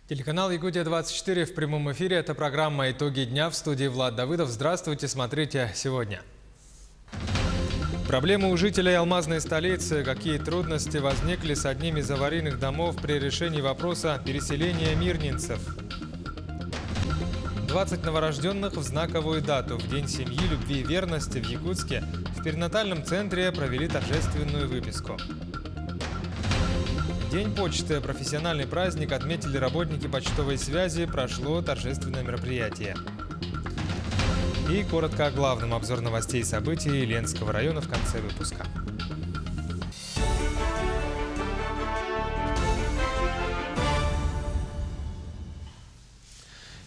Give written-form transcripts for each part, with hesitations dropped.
Телеканал Якутия-24 в прямом эфире. Это программа «Итоги дня», в студии Влад Давыдов. Здравствуйте, смотрите сегодня. Проблемы у жителей алмазной столицы. Какие трудности возникли с одним из аварийных домов при решении вопроса переселения мирнинцев? 20 новорожденных в знаковую дату. В День семьи, любви и верности в Якутске в перинатальном центре провели торжественную выписку. День почты. Профессиональный праздник отметили работники почтовой связи. Прошло торжественное мероприятие. И коротко о главном. Обзор новостей и событий Ленского района в конце выпуска.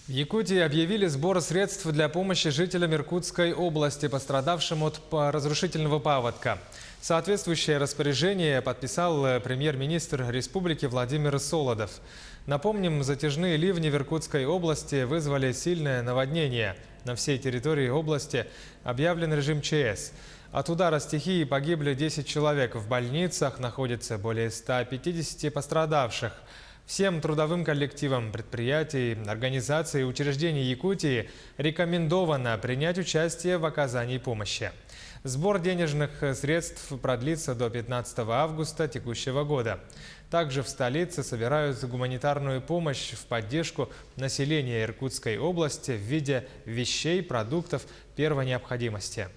В Якутии объявили сбор средств для помощи жителям Иркутской области, пострадавшим от разрушительного паводка. Соответствующее распоряжение подписал премьер-министр республики Владимир Солодов. Напомним, затяжные ливни в Иркутской области вызвали сильное наводнение. На всей территории области объявлен режим ЧС. От удара стихии погибли 10 человек. В больницах находится более 150 пострадавших. Всем трудовым коллективам предприятий, организаций и учреждений Якутии рекомендовано принять участие в оказании помощи. Сбор денежных средств продлится до 15 августа текущего года. Также в столице собирают гуманитарную помощь в поддержку населения Иркутской области в виде вещей, продуктов первой необходимости.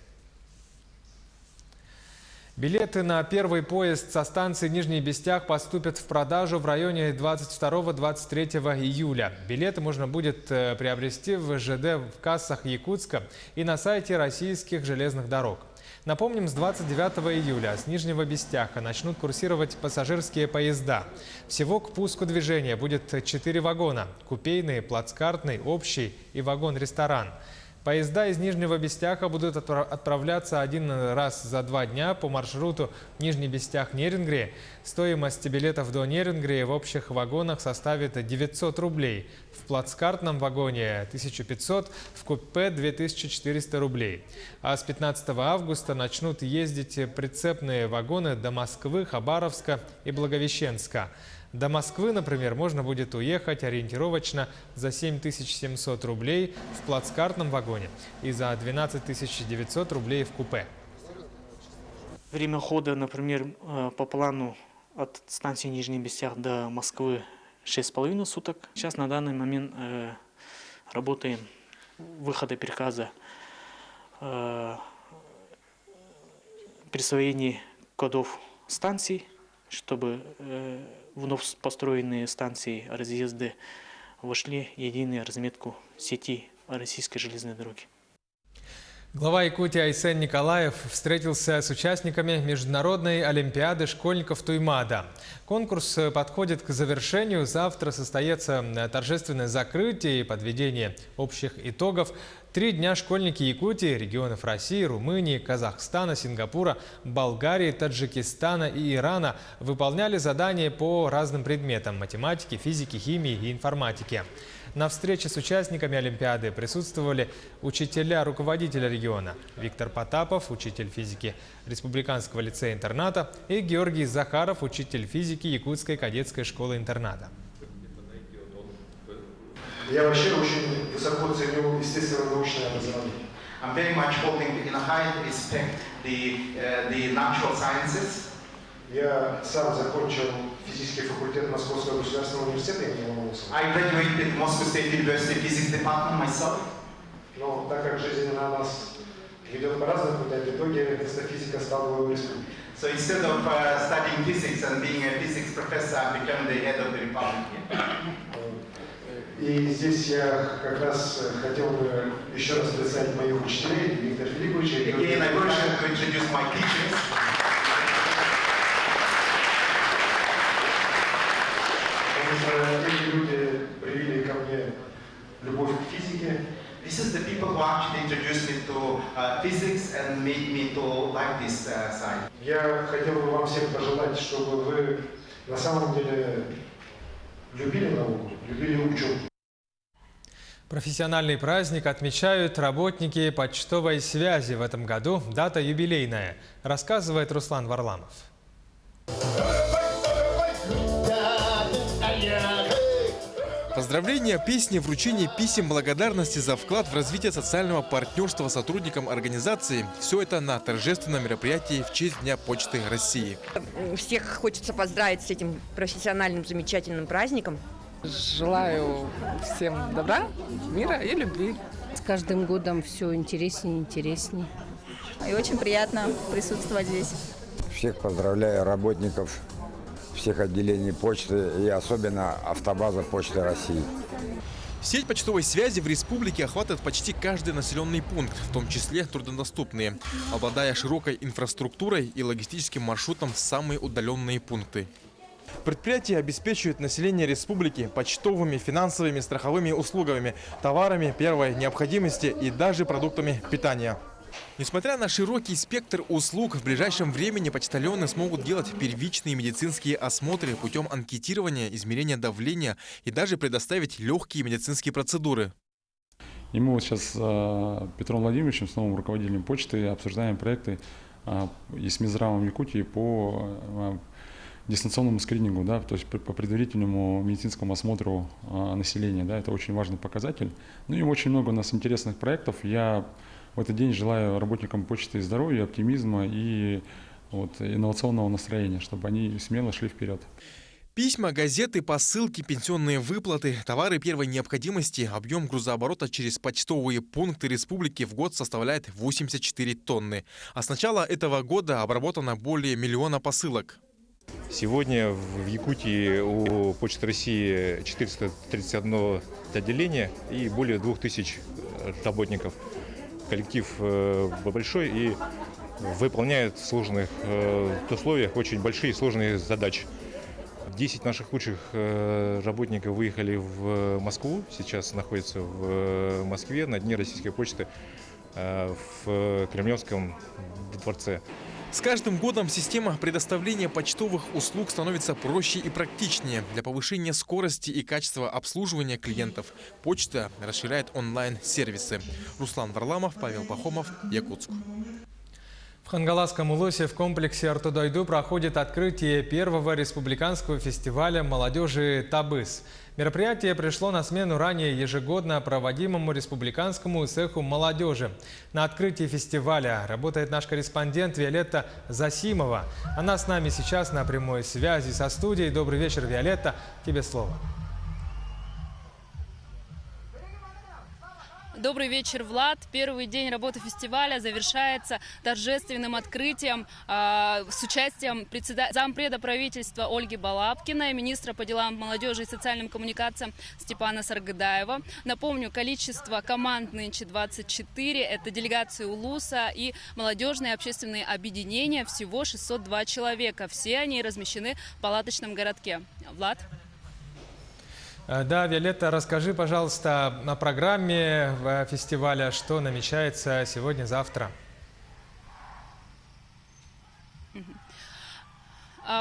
Билеты на первый поезд со станции Нижний Бестях поступят в продажу в районе 22-23 июля. Билеты можно будет приобрести в ЖД в кассах Якутска и на сайте российских железных дорог. Напомним, с 29 июля с Нижнего Бестяха начнут курсировать пассажирские поезда. Всего к пуску движения будет 4 вагона – купейный, плацкартный, общий и вагон-ресторан. Поезда из Нижнего Бестяха будут отправляться один раз за 2 дня по маршруту Нижний Бестях-Нерингри. Стоимость билетов до Нерингри в общих вагонах составит 900 рублей. В плацкартном вагоне 1500, в купе 2400 рублей. А с 15 августа начнут ездить прицепные вагоны до Москвы, Хабаровска и Благовещенска. До Москвы, например, можно будет уехать ориентировочно за 7700 рублей в плацкартном вагоне и за 12900 рублей в купе. Время хода, например, по плану от станции Нижний Бестях до Москвы 6,5 суток. Сейчас на данный момент работаем выхода приказа присвоение кодов станций, чтобы вновь построенные станции разъезды вошли в единую разметку сети российской железной дороги. Глава Якутии Айсен Николаев встретился с участниками Международной олимпиады школьников Туймада. Конкурс подходит к завершению. Завтра состоится торжественное закрытие и подведение общих итогов. 3 дня школьники Якутии, регионов России, Румынии, Казахстана, Сингапура, Болгарии, Таджикистана и Ирана выполняли задания по разным предметам – математике, физике, химии и информатике. На встрече с участниками Олимпиады присутствовали учителя руководителя региона Виктор Потапов, учитель физики Республиканского лицея-интерната, и Георгий Захаров, учитель физики Якутской кадетской школы-интерната. Я вообще очень высоко ценю естественно-научное образование. I'm very much holding in a high respect the natural sciences. Я сам закончил физический факультет Московского государственного университета имени Ломоносова. I graduated Moscow State University Physics Department myself. Но так как жизнь на нас ведет по разным путям, в итоге вместо физика стал главой республики. So instead of studying physics and being a physics professor, I became the head of the republic. И здесь я как раз хотел бы еще раз представить моих учителей, Виктора Филипповича и Георгия Again, I would like to introduce my teachers. Эти люди привили ко мне любовь к физике. This is the people who actually introduced me to physics and made me to like this side. Я хотел бы вам всем пожелать, чтобы вы на самом деле любили науку, любили учебу. Профессиональный праздник отмечают работники почтовой связи в этом году. Дата юбилейная, рассказывает Руслан Варламов. Поздравления, песни, вручение писем благодарности за вклад в развитие социального партнерства сотрудникам организации – все это на торжественном мероприятии в честь Дня почты России. Всех хочется поздравить с этим профессиональным замечательным праздником. Желаю всем добра, мира и любви. С каждым годом все интереснее и интереснее. И очень приятно присутствовать здесь. Всех поздравляю, работников всех отделений почты и особенно автобаза Почты России. Сеть почтовой связи в республике охватывает почти каждый населенный пункт, в том числе труднодоступные, обладая широкой инфраструктурой и логистическим маршрутом в самые удаленные пункты. Предприятие обеспечивает население республики почтовыми, финансовыми, страховыми услугами, товарами первой необходимости и даже продуктами питания. Несмотря на широкий спектр услуг, в ближайшем времени почтальоны смогут делать первичные медицинские осмотры путем анкетирования, измерения давления и даже предоставить легкие медицинские процедуры. И мы вот сейчас с Петром Владимировичем, с новым руководителем почты, обсуждаем проекты и с Минздравом Якутии по дистанционному скринингу, да, то есть по предварительному медицинскому осмотру населения. Да, это очень важный показатель. Ну и очень много у нас интересных проектов. Я в этот день желаю работникам почты здоровья, оптимизма и инновационного настроения, чтобы они смело шли вперед. Письма, газеты, посылки, пенсионные выплаты, товары первой необходимости. Объем грузооборота через почтовые пункты республики в год составляет 84 тонны. А с начала этого года обработано более 1 миллиона посылок. Сегодня в Якутии у Почты России 431 отделение и более 2000 работников. Коллектив большой и выполняет в сложных условиях очень большие и сложные задачи. 10 наших лучших работников выехали в Москву, сейчас находятся в Москве на Дне Российской почты в Кремлевском дворце. С каждым годом система предоставления почтовых услуг становится проще и практичнее. Для повышения скорости и качества обслуживания клиентов почта расширяет онлайн-сервисы. Руслан Варламов, Павел Пахомов, Якутск. В Хангаласском Улусе в комплексе Ортодойду проходит открытие первого республиканского фестиваля молодежи «Табыс». Мероприятие пришло на смену ранее ежегодно проводимому республиканскому цеху молодежи. На открытии фестиваля работает наш корреспондент Виолетта Засимова. Она с нами сейчас на прямой связи со студией. Добрый вечер, Виолетта. Тебе слово. Добрый вечер, Влад. Первый день работы фестиваля завершается торжественным открытием с участием зампреда правительства Ольги Балабкиной, министра по делам молодежи и социальным коммуникациям Степана Саргадаева. Напомню, количество команд нынче 24. Это делегации Улуса и молодежные общественные объединения. Всего 602 человека. Все они размещены в палаточном городке. Влад? Да, Виолетта, расскажи, пожалуйста, о программе фестиваля, что намечается сегодня-завтра.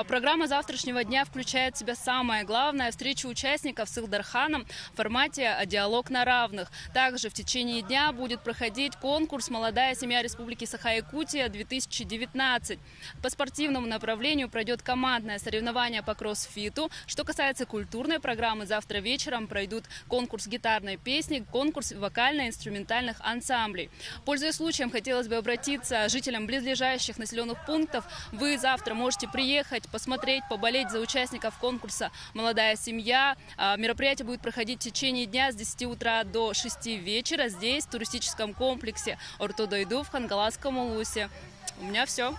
Программа завтрашнего дня включает в себя самое главное – встречу участников с Илдарханом в формате «Диалог на равных». Также в течение дня будет проходить конкурс «Молодая семья Республики Саха-Якутия-2019». По спортивному направлению пройдет командное соревнование по кроссфиту. Что касается культурной программы, завтра вечером пройдут конкурс гитарной песни, конкурс вокально-инструментальных ансамблей. Пользуясь случаем, хотелось бы обратиться к жителям близлежащих населенных пунктов. Вы завтра можете приехать, посмотреть, поболеть за участников конкурса «Молодая семья». Мероприятие будет проходить в течение дня с 10 утра до 6 вечера здесь, в туристическом комплексе Ортодойду в Хангаласском Улусе. У меня все.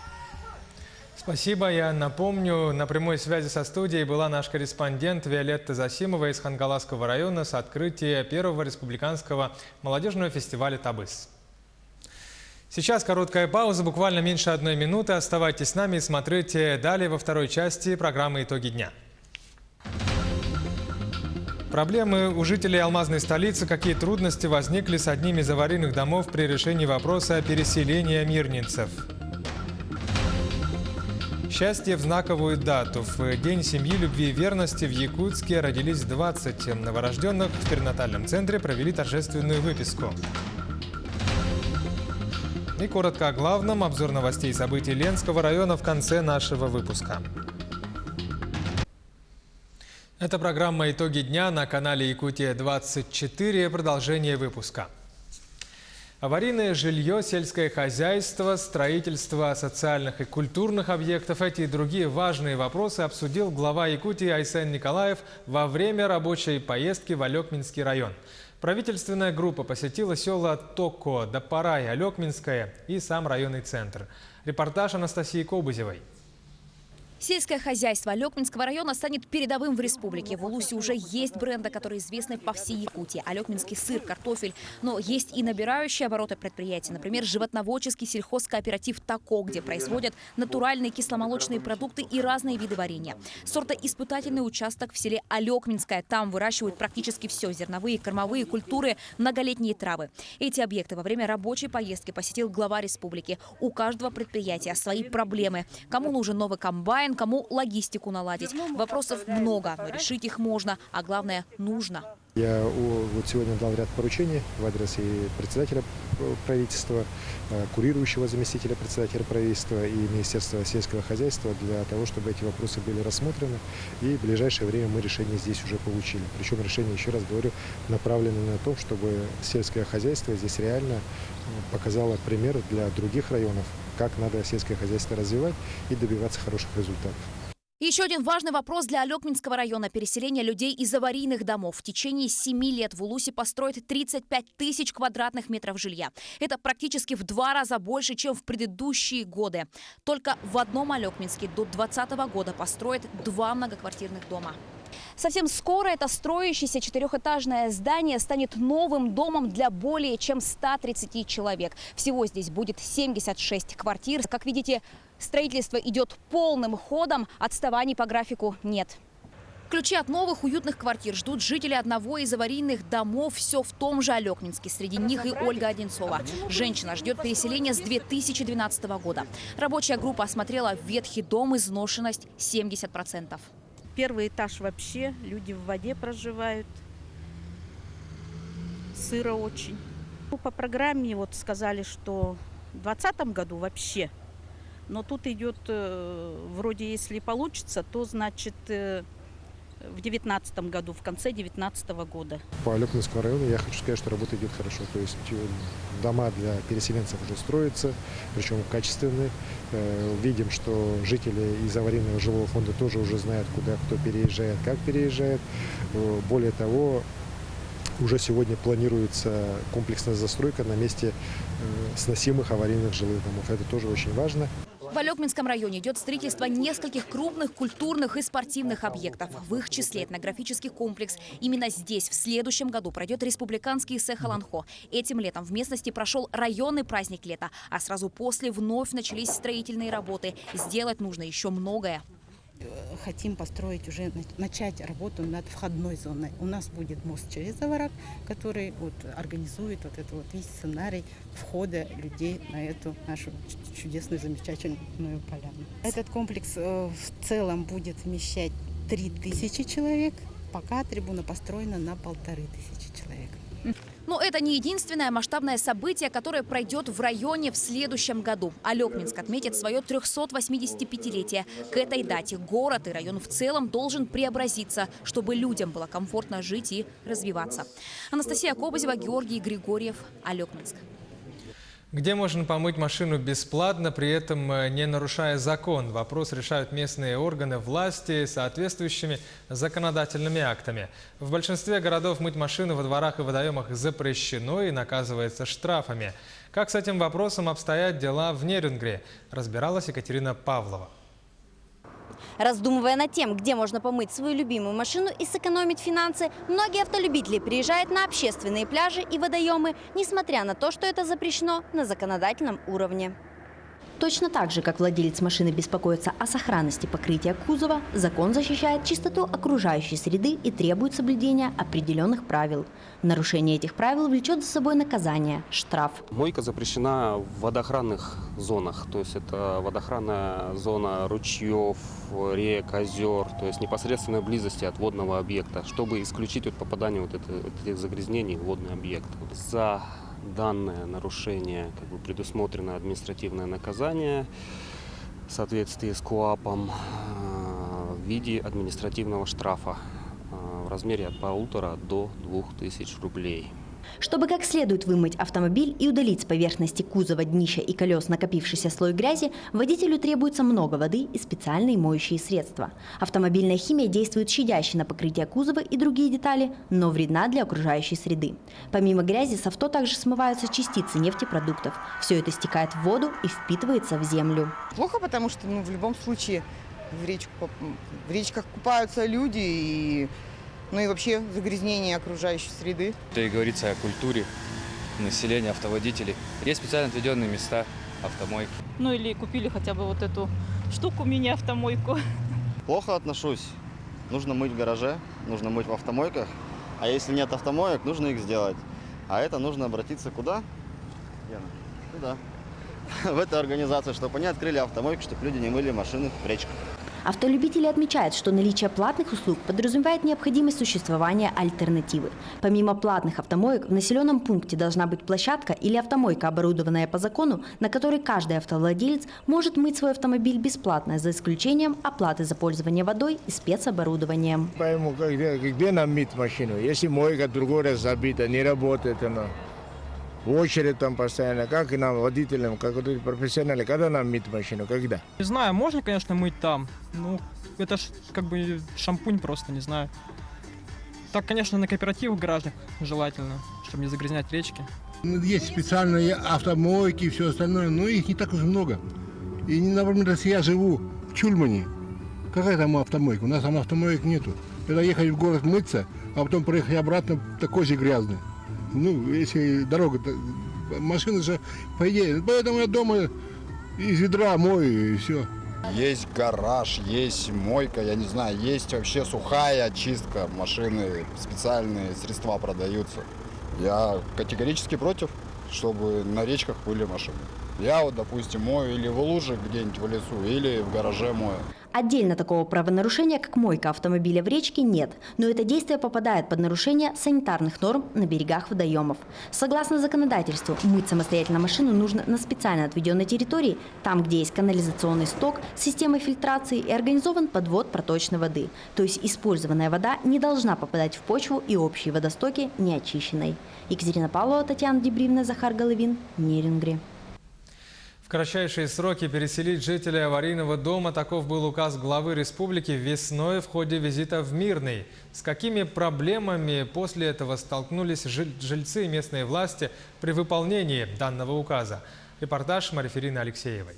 Спасибо. Я напомню, на прямой связи со студией была наш корреспондент Виолетта Засимова из Хангаласского района с открытия первого республиканского молодежного фестиваля «Табыс». Сейчас короткая пауза, буквально меньше 1 минуты. Оставайтесь с нами и смотрите далее во второй части программы «Итоги дня». Проблемы у жителей алмазной столицы. Какие трудности возникли с одним из аварийных домов при решении вопроса переселения мирнинцев? Счастье в знаковую дату. В День семьи, любви и верности в Якутске родились 20 новорожденных. В перинатальном центре провели торжественную выписку. И коротко о главном. Обзор новостей и событий Ленского района в конце нашего выпуска. Это программа «Итоги дня» на канале Якутия-24. Продолжение выпуска. Аварийное жилье, сельское хозяйство, строительство социальных и культурных объектов – эти и другие важные вопросы обсудил глава Якутии Айсен Николаев во время рабочей поездки в Алекминский район. Правительственная группа посетила села Токо, Дапарай, Алекминское и сам районный центр. Репортаж Анастасии Кобызевой. Сельское хозяйство Алекминского района станет передовым в республике. В Улусе уже есть бренды, которые известны по всей Якутии. Алекминский сыр, картофель. Но есть и набирающие обороты предприятия. Например, животноводческий сельхозкооператив «Тако», где производят натуральные кисломолочные продукты и разные виды варенья. Сортоиспытательный участок в селе Алекминское. Там выращивают практически все – зерновые, кормовые культуры, многолетние травы. Эти объекты во время рабочей поездки посетил глава республики. У каждого предприятия свои проблемы. Кому нужен новый комбайн, кому логистику наладить. Вопросов много, но решить их можно, а главное – нужно. Я вот сегодня дал ряд поручений в адрес и председателя правительства, курирующего заместителя председателя правительства и Министерства сельского хозяйства для того, чтобы эти вопросы были рассмотрены. И в ближайшее время мы решение здесь уже получили. Причем решение, еще раз говорю, направлено на то, чтобы сельское хозяйство здесь реально показало пример для других районов, как надо сельское хозяйство развивать и добиваться хороших результатов. Еще один важный вопрос для Алекминского района – переселение людей из аварийных домов. В течение 7 лет в Улусе построят 35 тысяч квадратных метров жилья. Это практически в 2 раза больше, чем в предыдущие годы. Только в одном Алекминске до 2020 года построят 2 многоквартирных дома. Совсем скоро это строящееся 4-этажное здание станет новым домом для более чем 130 человек. Всего здесь будет 76 квартир. Как видите, строительство идет полным ходом, отставаний по графику нет. Ключи от новых уютных квартир ждут жители одного из аварийных домов, все в том же Алекминске. Среди них и Ольга Одинцова. Женщина ждет переселения с 2012 года. Рабочая группа осмотрела ветхий дом, изношенность 70%. Первый этаж вообще, люди в воде проживают, сыро очень. По программе вот сказали, что в 2020 году вообще, но тут идет, вроде если получится, то значит в 2019 году, в конце 2019 года. По Алекминскому району я хочу сказать, что работа идет хорошо. То есть дома для переселенцев уже строятся, причем качественные. Видим, что жители из аварийного жилого фонда тоже уже знают, куда кто переезжает, как переезжает. Более того, уже сегодня планируется комплексная застройка на месте сносимых аварийных жилых домов. Это тоже очень важно. В Алекминском районе идет строительство нескольких крупных культурных и спортивных объектов. В их числе этнографический комплекс. Именно здесь в следующем году пройдет республиканский Сэ-Халанхо. Этим летом в местности прошел районный праздник лета, а сразу после вновь начались строительные работы. Сделать нужно еще многое. Хотим построить уже, начать работу над входной зоной. У нас будет мост через Аварак, который вот организует вот этот вот весь сценарий входа людей на эту нашу чудесную, замечательную поляну. Этот комплекс в целом будет вмещать 3000 человек, пока трибуна построена на 1500 человек. Но это не единственное масштабное событие, которое пройдет в районе в следующем году. Алекминск отметит свое 385-летие. К этой дате город и район в целом должен преобразиться, чтобы людям было комфортно жить и развиваться. Анастасия Кобызева, Георгий Григорьев, Алекминск. Где можно помыть машину бесплатно, при этом не нарушая закон? Вопрос решают местные органы власти соответствующими законодательными актами. В большинстве городов мыть машину во дворах и водоемах запрещено и наказывается штрафами. Как с этим вопросом обстоят дела в Нерюнгри, разбиралась Екатерина Павлова. Раздумывая над тем, где можно помыть свою любимую машину и сэкономить финансы, многие автолюбители приезжают на общественные пляжи и водоемы, несмотря на то, что это запрещено на законодательном уровне. Точно так же, как владелец машины беспокоится о сохранности покрытия кузова, закон защищает чистоту окружающей среды и требует соблюдения определенных правил. Нарушение этих правил влечет за собой наказание – штраф. Мойка запрещена в водоохранных зонах, то есть это водоохранная зона ручьев, рек, озер, то есть непосредственной близости от водного объекта, чтобы исключить от попадания вот этих загрязнений в водный объект. За данное нарушение предусмотрено административное наказание в соответствии с КоАПом в виде административного штрафа размере от 1500 до 2000 рублей. Чтобы как следует вымыть автомобиль и удалить с поверхности кузова, днища и колес накопившийся слой грязи, водителю требуется много воды и специальные моющие средства. Автомобильная химия действует щадяще на покрытие кузова и другие детали, но вредна для окружающей среды. Помимо грязи с авто также смываются частицы нефтепродуктов. Все это стекает в воду и впитывается в землю. Плохо, потому что в любом случае в речках купаются люди и вообще загрязнение окружающей среды. Это и говорится о культуре населения, автоводителей. Есть специально отведенные места, автомойки. Или купили хотя бы вот эту штуку, мини-автомойку. Плохо отношусь. Нужно мыть в гараже, нужно мыть в автомойках. А если нет автомоек, нужно их сделать. А это нужно обратиться куда? Яна? Туда. В эту организацию, чтобы они открыли автомойку, чтобы люди не мыли машины в речках. Автолюбители отмечают, что наличие платных услуг подразумевает необходимость существования альтернативы. Помимо платных автомоек, в населенном пункте должна быть площадка или автомойка, оборудованная по закону, на которой каждый автовладелец может мыть свой автомобиль бесплатно, за исключением оплаты за пользование водой и спецоборудованием. Пойму, где нам мыть машину? Если мойка другой раз забита, не работает она. В очередь там постоянно. Как и нам, водителям, как профессионалы, когда нам мыть машину, когда? Не знаю, можно, конечно, мыть там. Это ж как бы шампунь просто, не знаю. Так, конечно, на кооперативах граждан желательно, чтобы не загрязнять речки. Есть специальные автомойки и все остальное, но их не так уж много. И, например, если я живу в Чульмане, какая там автомойка? У нас там автомоек нету. Когда ехать в город мыться, а потом проехать обратно, такой же грязный. Если дорога, машины же, по идее, поэтому я дома из ведра мою и все. Есть гараж, есть мойка, я не знаю, есть вообще сухая очистка машины, специальные средства продаются. Я категорически против, чтобы на речках были машины. Я допустим, мою или в луже где-нибудь в лесу, или в гараже мою. Отдельно такого правонарушения, как мойка автомобиля в речке, нет, но это действие попадает под нарушение санитарных норм на берегах водоемов. Согласно законодательству, мыть самостоятельно машину нужно на специально отведенной территории, там, где есть канализационный сток с системой фильтрации и организован подвод проточной воды. То есть использованная вода не должна попадать в почву и общие водостоки неочищенной. Екатерина Павлова, Татьяна Дебривна, Захар Головин, Нерюнгри. В кратчайшие сроки переселить жителей аварийного дома – таков был указ главы республики весной в ходе визита в Мирный. С какими проблемами после этого столкнулись жильцы и местные власти при выполнении данного указа? Репортаж Мариферины Алексеевой.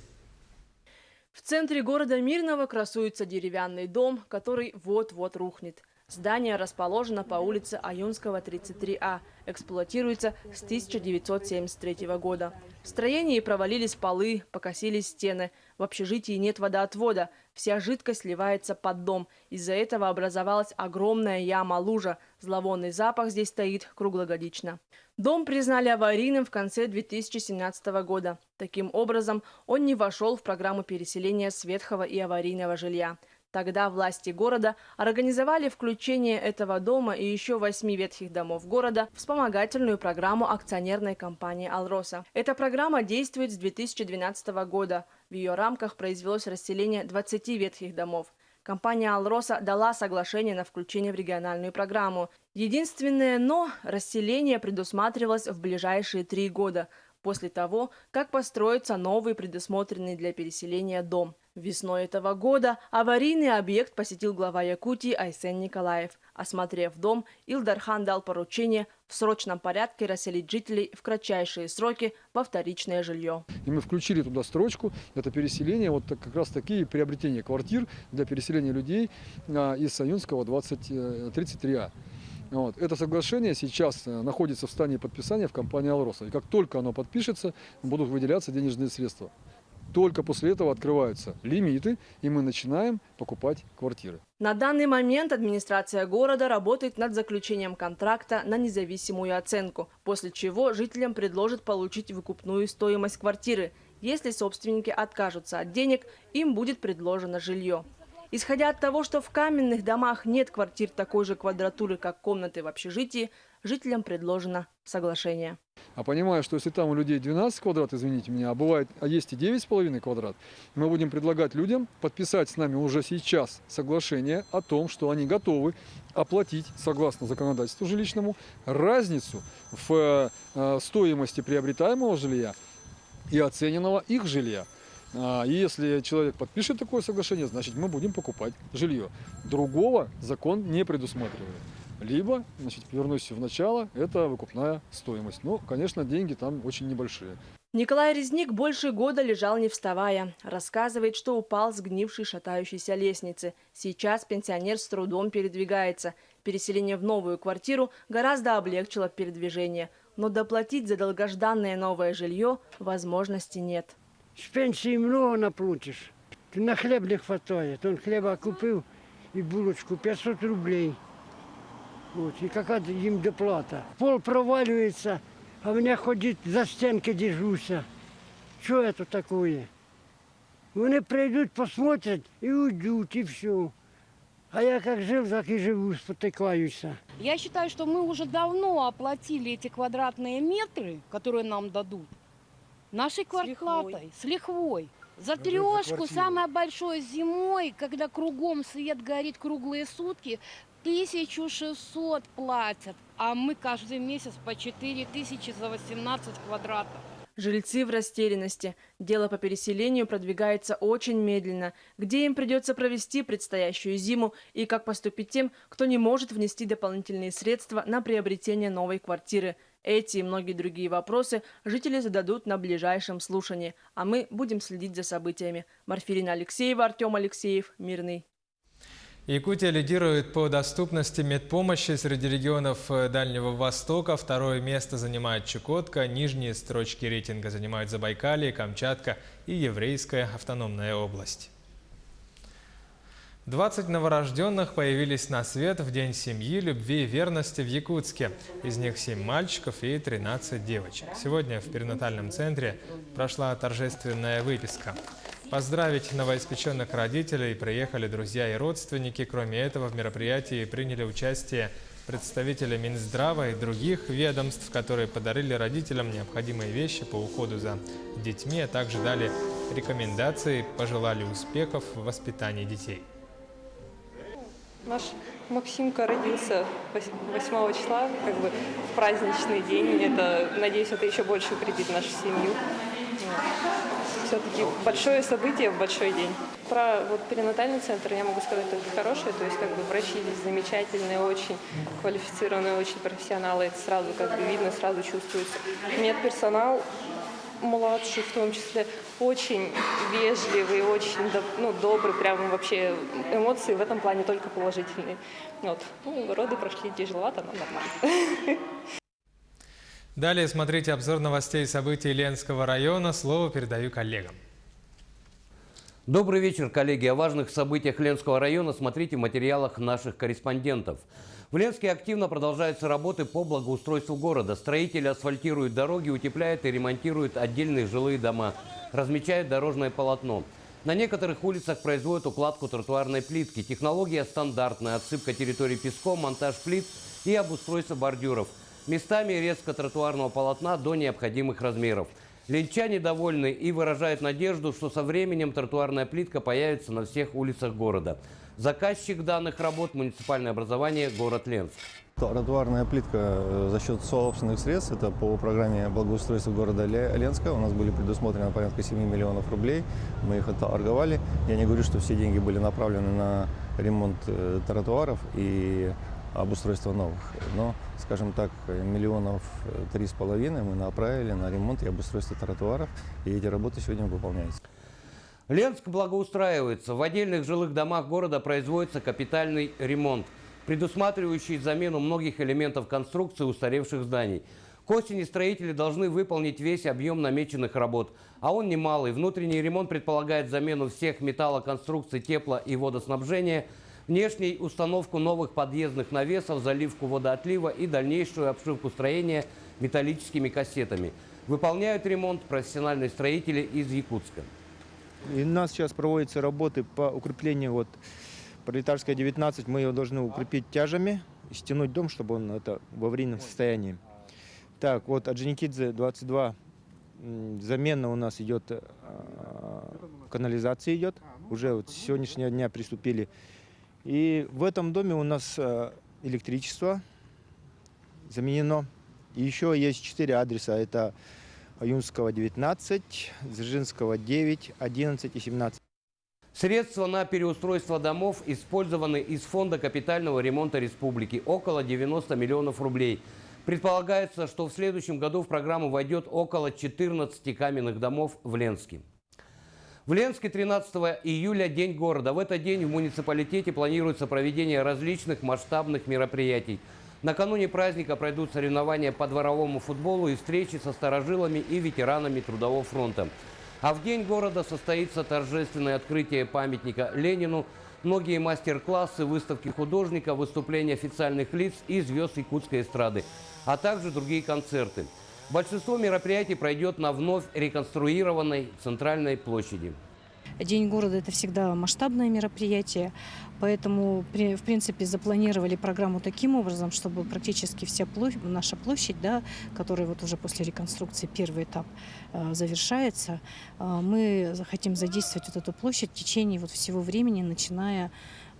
В центре города Мирного красуется деревянный дом, который вот-вот рухнет. Здание расположено по улице Аюнского, 33А. Эксплуатируется с 1973 года. В строении провалились полы, покосились стены. В общежитии нет водоотвода. Вся жидкость сливается под дом. Из-за этого образовалась огромная яма-лужа. Зловонный запах здесь стоит круглогодично. Дом признали аварийным в конце 2017 года. Таким образом, он не вошел в программу переселения с ветхого и аварийного жилья. Тогда власти города организовали включение этого дома и еще 8 ветхих домов города в вспомогательную программу акционерной компании «Алроса». Эта программа действует с 2012 года. В ее рамках произвелось расселение 20 ветхих домов. Компания «Алроса» дала соглашение на включение в региональную программу. Единственное «но» – расселение предусматривалось в ближайшие 3 года, после того, как построится новый предусмотренный для переселения дом. Весной этого года аварийный объект посетил глава Якутии Айсен Николаев. Осмотрев дом, Илдархан дал поручение в срочном порядке расселить жителей в кратчайшие сроки во вторичное жилье. И мы включили туда строчку, это переселение, вот как раз такие приобретения квартир для переселения людей из Аюнского 33А. Это соглашение сейчас находится в стадии подписания в компании «Алроса». И как только оно подпишется, будут выделяться денежные средства. Только после этого открываются лимиты, и мы начинаем покупать квартиры. На данный момент администрация города работает над заключением контракта на независимую оценку, после чего жителям предложат получить выкупную стоимость квартиры. Если собственники откажутся от денег, им будет предложено жилье. Исходя от того, что в каменных домах нет квартир такой же квадратуры, как комнаты в общежитии, жителям предложено соглашение. А понимая, что если там у людей 12 квадрат, извините меня, а есть и 9,5 квадрат, мы будем предлагать людям подписать с нами уже сейчас соглашение о том, что они готовы оплатить, согласно законодательству жилищному, разницу в стоимости приобретаемого жилья и оцененного их жилья. И если человек подпишет такое соглашение, значит, мы будем покупать жилье. Другого закон не предусматривает. Либо, значит, вернусь в начало, это выкупная стоимость. Но, конечно, деньги там очень небольшие. Николай Резник больше года лежал не вставая. Рассказывает, что упал с гнившей шатающейся лестницы. Сейчас пенсионер с трудом передвигается. Переселение в новую квартиру гораздо облегчило передвижение. Но доплатить за долгожданное новое жилье возможности нет. С пенсии много наплатишь. На хлеб не хватает. Он хлеба купил и булочку 500 рублей. Вот, и какая им доплата. Пол проваливается, а меня ходит за стенкой держуся. Что это такое? Они придут, посмотрят и уйдут, и все. А я как жил, так и живу, спотыкаюсь. Я считаю, что мы уже давно оплатили эти квадратные метры, которые нам дадут, нашей квартплатой, с лихвой. За трешку, самое большое зимой, когда кругом свет горит круглые сутки, 1600 платят, а мы каждый месяц по 4000 за 18 квадратов. Жильцы в растерянности. Дело по переселению продвигается очень медленно. Где им придется провести предстоящую зиму и как поступить тем, кто не может внести дополнительные средства на приобретение новой квартиры. Эти и многие другие вопросы жители зададут на ближайшем слушании. А мы будем следить за событиями. Марфирина Алексеева, Артем Алексеев, Мирный. Якутия лидирует по доступности медпомощи среди регионов Дальнего Востока. Второе место занимает Чукотка. Нижние строчки рейтинга занимают Забайкалье, Камчатка и Еврейская автономная область. 20 новорожденных появились на свет в День семьи, любви и верности в Якутске. Из них 7 мальчиков и 13 девочек. Сегодня в перинатальном центре прошла торжественная выписка. Поздравить новоиспеченных родителей приехали друзья и родственники. Кроме этого, в мероприятии приняли участие представители Минздрава и других ведомств, которые подарили родителям необходимые вещи по уходу за детьми, а также дали рекомендации, пожелали успехов в воспитании детей. Наш Максимка родился 8 числа, в праздничный день. Надеюсь, это еще больше укрепит нашу семью. Все-таки большое событие в большой день. Про перинатальный центр я могу сказать только хорошее. То есть врачи здесь замечательные, очень квалифицированные, очень профессионалы. Это сразу видно, сразу чувствуется. Медперсонал младший в том числе очень вежливый, очень добрый, прям вообще эмоции в этом плане только положительные. Роды прошли тяжеловато, но нормально. Далее смотрите обзор новостей и событий Ленского района. Слово передаю коллегам. Добрый вечер, коллеги. О важных событиях Ленского района смотрите в материалах наших корреспондентов. В Ленске активно продолжаются работы по благоустройству города. Строители асфальтируют дороги, утепляют и ремонтируют отдельные жилые дома, размечают дорожное полотно. На некоторых улицах производят укладку тротуарной плитки. Технология стандартная: отсыпка территории песком, монтаж плит и обустройство бордюров. Местами резко тротуарного полотна до необходимых размеров. Ленчане довольны и выражают надежду, что со временем тротуарная плитка появится на всех улицах города. Заказчик данных работ – муниципальное образование город Ленск. Тротуарная плитка за счет собственных средств, это по программе благоустройства города Ленска. У нас были предусмотрены порядка 7 миллионов рублей, мы их отторговали. Я не говорю, что все деньги были направлены на ремонт тротуаров и обустройство новых. Но, скажем так, 3,5 миллиона мы направили на ремонт и обустройство тротуаров, и эти работы сегодня выполняются. Ленск благоустраивается. В отдельных жилых домах города производится капитальный ремонт, предусматривающий замену многих элементов конструкции устаревших зданий. К осени строители должны выполнить весь объем намеченных работ, а он немалый. Внутренний ремонт предполагает замену всех металлоконструкций тепло- и водоснабжения, внешней установку новых подъездных навесов, заливку водоотлива и дальнейшую обшивку строения металлическими кассетами. Выполняют ремонт профессиональные строители из Якутска. И у нас сейчас проводятся работы по укреплению Пролетарская 19. Мы ее должны укрепить тяжами и стянуть дом, чтобы он в аварийном состоянии. Так, вот Орджоникидзе 22, замена у нас идет, канализация идет, уже вот с сегодняшнего дня приступили. И в этом доме у нас электричество заменено. И еще есть 4 адреса, это Аюнского 19, Дзержинского 9, 11 и 17. Средства на переустройство домов использованы из Фонда капитального ремонта республики – около 90 миллионов рублей. Предполагается, что в следующем году в программу войдет около 14 каменных домов в Ленске. В Ленске 13 июля – День города. В этот день в муниципалитете планируется проведение различных масштабных мероприятий. Накануне праздника пройдут соревнования по дворовому футболу и встречи со старожилами и ветеранами Трудового фронта. А в День города состоится торжественное открытие памятника Ленину, многие мастер-классы, выставки художника, выступления официальных лиц и звезд якутской эстрады, а также другие концерты. Большинство мероприятий пройдет на вновь реконструированной центральной площади. День города – это всегда масштабное мероприятие, поэтому, в принципе, запланировали программу таким образом, чтобы практически вся наша площадь, да, которая вот уже после реконструкции первый этап завершается, мы хотим задействовать вот эту площадь в течение вот всего времени, начиная,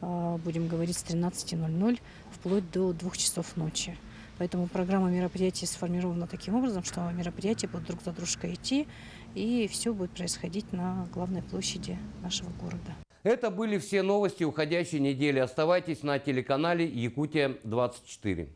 будем говорить, с 13:00 вплоть до 2 часов ночи. Поэтому программа мероприятий сформирована таким образом, что мероприятия будут друг за дружкой идти, и все будет происходить на главной площади нашего города. Это были все новости уходящей недели. Оставайтесь на телеканале Якутия-24.